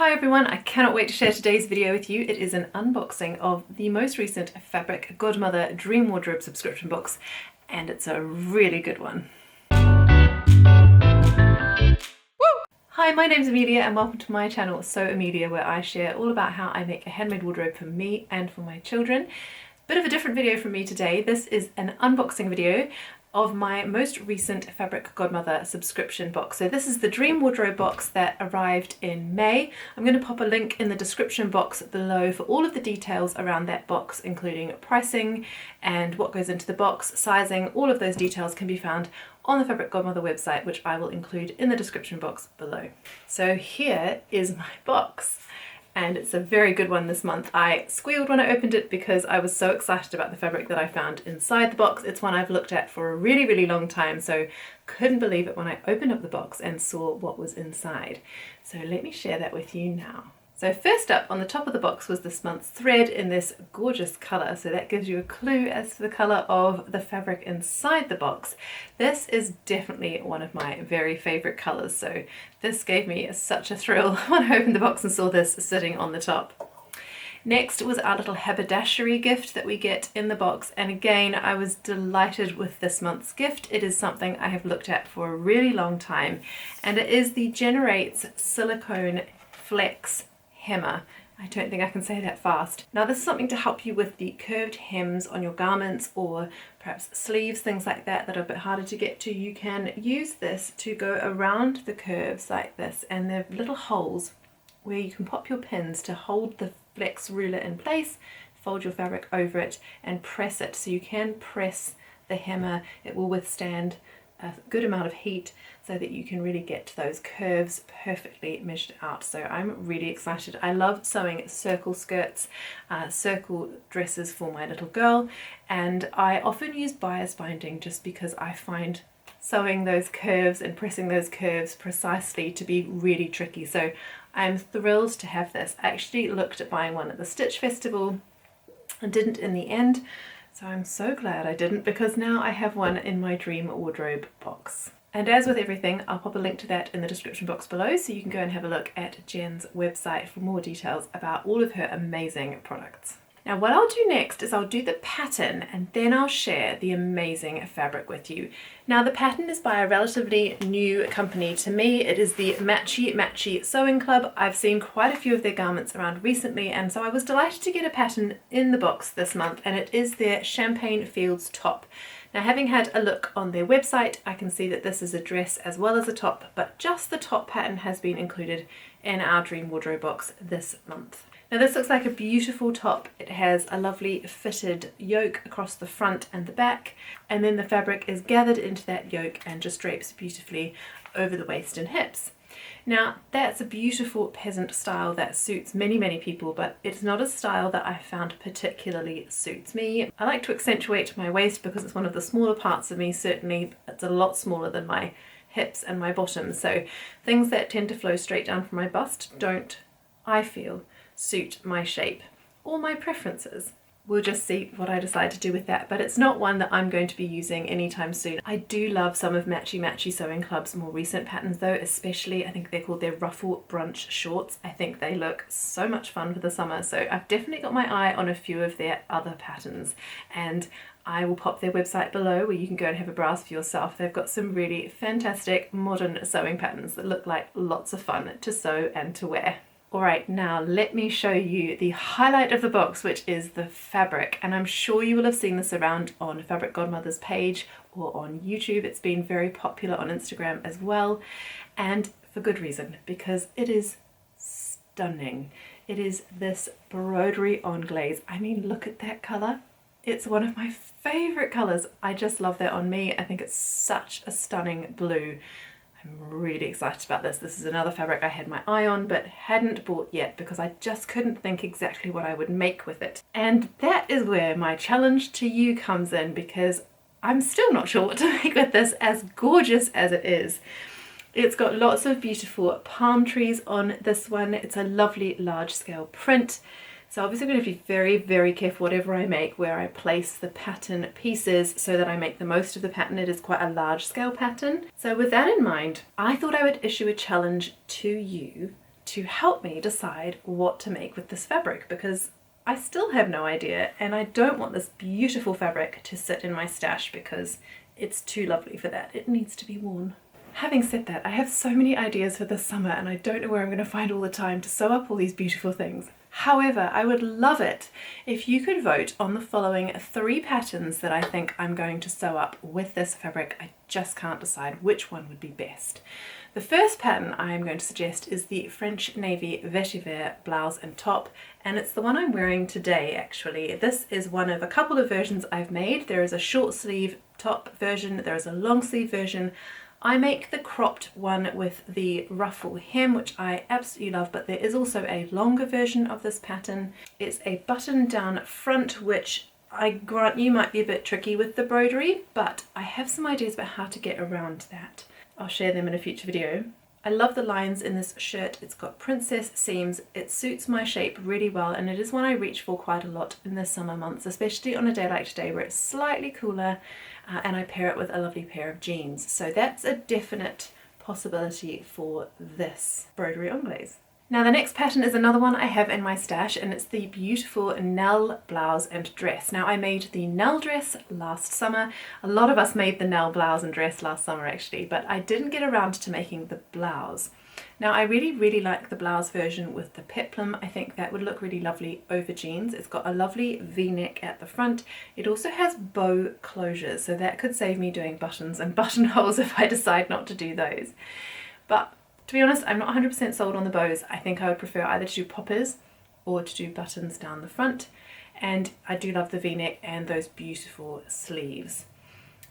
Hi everyone, I cannot wait to share today's video with you. It is an unboxing of the most recent Fabric Godmother Dream Wardrobe subscription box, and it's a really good one. Hi, my name's Amelia and welcome to my channel, So Amelia, where I share all about how I make a handmade wardrobe for me and for my children. Bit of a different video from me today. This is an unboxing video of my most recent Fabric Godmother subscription box. So this is the Dream Wardrobe box that arrived in May. I'm going to pop a link in the description box below for all of the details around that box, including pricing and what goes into the box, sizing. All of those details can be found on the Fabric Godmother website, which I will include in the description box below. So here is my box, and it's a very good one this month. I squealed when I opened it because I was so excited about the fabric that I found inside the box. It's one I've looked at for a really long time, so couldn't believe it when I opened up the box and saw what was inside. So let me share that with you now. So first up on the top of the box was this month's thread in this gorgeous colour, so that gives you a clue as to the colour of the fabric inside the box. This is definitely one of my very favourite colours, so this gave me such a thrill when I opened the box and saw this sitting on the top. Next was our little haberdashery gift that we get in the box, and again I was delighted with this month's gift. It is something I have looked at for a really long time, and it is the Generates Silicone Flex Hemmer. I don't think I can say that fast. Now this is something to help you with the curved hems on your garments or perhaps sleeves, things like that that are a bit harder to get to. You can use this to go around the curves like this, and there are little holes where you can pop your pins to hold the flex ruler in place, fold your fabric over it and press it. So you can press the hemmer. It will withstand a good amount of heat so that you can really get those curves perfectly measured out. So I'm really excited. I love sewing circle skirts, circle dresses for my little girl, and I often use bias binding just because I find sewing those curves and pressing those curves precisely to be really tricky. So I'm thrilled to have this. I actually looked at buying one at the Stitch Festival and didn't in the end. So I'm so glad I didn't, because now I have one in my Dream Wardrobe box. And as with everything, I'll pop a link to that in the description box below, so you can go and have a look at Jen's website for more details about all of her amazing products. Now what I'll do next is I'll do the pattern, and then I'll share the amazing fabric with you. Now the pattern is by a relatively new company to me. It is the Matchy Matchy Sewing Club. I've seen quite a few of their garments around recently, and so I was delighted to get a pattern in the box this month, and it is their Champagne Fields top. Now having had a look on their website, I can see that this is a dress as well as a top, but just the top pattern has been included in our Dream Wardrobe box this month. Now this looks like a beautiful top. It has a lovely fitted yoke across the front and the back, and then the fabric is gathered into that yoke and just drapes beautifully over the waist and hips. Now that's a beautiful peasant style that suits many people, but it's not a style that I found particularly suits me. I like to accentuate my waist because it's one of the smaller parts of me. Certainly it's a lot smaller than my hips and my bottom, so things that tend to flow straight down from my bust don't, I feel, suit my shape or my preferences. We'll just see what I decide to do with that, but it's not one that I'm going to be using anytime soon. I do love some of Matchy Matchy Sewing Club's more recent patterns though, especially I think they're called their ruffle brunch shorts. I think they look so much fun for the summer, so I've definitely got my eye on a few of their other patterns, and I will pop their website below where you can go and have a browse for yourself. They've got some really fantastic modern sewing patterns that look like lots of fun to sew and to wear. Alright, now let me show you the highlight of the box, which is the fabric, and I'm sure you will have seen this around on Fabric Godmother's page or on YouTube. It's been very popular on Instagram as well, and for good reason, because it is stunning. It is this broderie on glaze. I mean, look at that colour. It's one of my favourite colours. I just love that on me. I think it's such a stunning blue. I'm really excited about this. This is another fabric I had my eye on but hadn't bought yet because I just couldn't think exactly what I would make with it. And that is where my challenge to you comes in, because I'm still not sure what to make with this, as gorgeous as it is. It's got lots of beautiful palm trees on this one. It's a lovely large scale print. So obviously I'm going to be very careful whatever I make where I place the pattern pieces so that I make the most of the pattern. It is quite a large scale pattern. So with that in mind, I thought I would issue a challenge to you to help me decide what to make with this fabric, because I still have no idea, and I don't want this beautiful fabric to sit in my stash because it's too lovely for that. It needs to be worn. Having said that, I have so many ideas for this summer and I don't know where I'm going to find all the time to sew up all these beautiful things. However, I would love it if you could vote on the following 3 patterns that I think I'm going to sew up with this fabric. I just can't decide which one would be best. The first pattern I am going to suggest is the French Navy Vetiver blouse and top, and it's the one I'm wearing today actually. This is one of a couple of versions I've made. There is a short sleeve top version, there is a long sleeve version. I make the cropped one with the ruffle hem, which I absolutely love, but there is also a longer version of this pattern. It's a button down front, which I grant you might be a bit tricky with the broderie, but I have some ideas about how to get around that. I'll share them in a future video. I love the lines in this shirt. It's got princess seams, it suits my shape really well, and it is one I reach for quite a lot in the summer months, especially on a day like today where it's slightly cooler, and I pair it with a lovely pair of jeans. So that's a definite possibility for this broderie anglaise. Now the next pattern is another one I have in my stash, and it's the beautiful Nell blouse and dress. Now I made the Nell dress last summer. A lot of us made the Nell blouse and dress last summer actually, but I didn't get around to making the blouse. Now I really like the blouse version with the peplum. I think that would look really lovely over jeans. It's got a lovely V-neck at the front. It also has bow closures, so that could save me doing buttons and buttonholes if I decide not to do those. But to be honest, I'm not 100% sold on the bows. I think I would prefer either to do poppers or to do buttons down the front. And I do love the V-neck and those beautiful sleeves.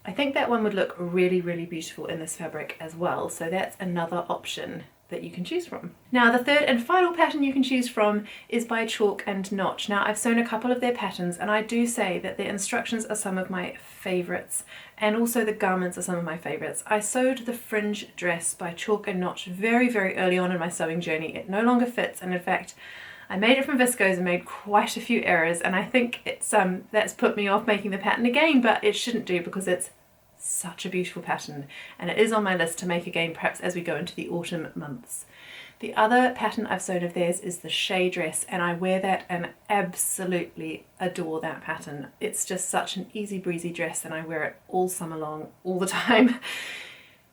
I think that one would look really beautiful in this fabric as well. So that's another option that you can choose from. Now the third and final pattern you can choose from is by Chalk and Notch. Now I've sewn a couple of their patterns, and I do say that their instructions are some of my favourites, and also the garments are some of my favourites. I sewed the fringe dress by Chalk and Notch very early on in my sewing journey. It no longer fits, and in fact I made it from viscose and made quite a few errors, and I think it's that's put me off making the pattern again, but it shouldn't do because it's such a beautiful pattern, and it is on my list to make again perhaps as we go into the autumn months. The other pattern I've sewn of theirs is the Shea dress, and I wear that and absolutely adore that pattern. It's just such an easy breezy dress, and I wear it all summer long, all the time.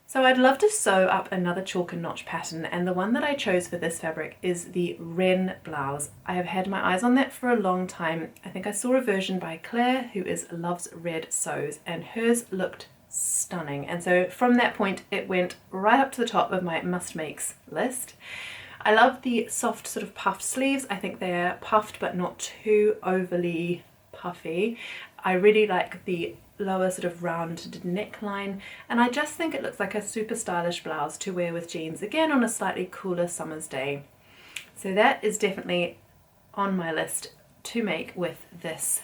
So I'd love to sew up another Chalk and Notch pattern, and the one that I chose for this fabric is the Wren blouse. I have had my eyes on that for a long time. I think I saw a version by Claire, who loves red sews, and hers looked stunning, and so from that point it went right up to the top of my must makes list. I love the soft sort of puffed sleeves. I think they're puffed but not too overly puffy. I really like the lower sort of rounded neckline, and I just think it looks like a super stylish blouse to wear with jeans, again on a slightly cooler summer's day. So that is definitely on my list to make with this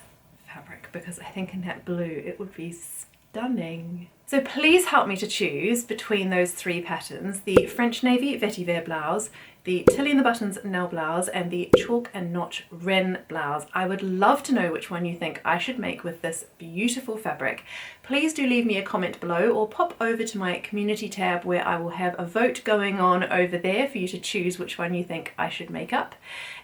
fabric, because I think in that blue it would be stunning. So please help me to choose between those 3 patterns: the French Navy Vetiver blouse, the Tilly and the Buttons Nell blouse, and the Chalk and Notch Wren blouse. I would love to know which one you think I should make with this beautiful fabric. Please do leave me a comment below, or pop over to my community tab where I will have a vote going on over there for you to choose which one you think I should make up.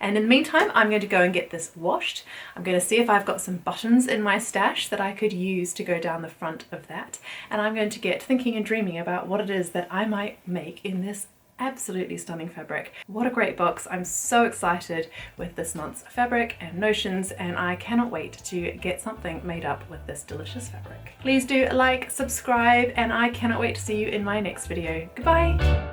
And in the meantime, I'm going to go and get this washed. I'm going to see if I've got some buttons in my stash that I could use to go down the front of that. And I'm going to get thinking and dreaming about what it is that I might make in this absolutely stunning fabric. What a great box. I'm so excited with this month's fabric and notions, and I cannot wait to get something made up with this delicious fabric. Please do like, subscribe, and I cannot wait to see you in my next video. Goodbye!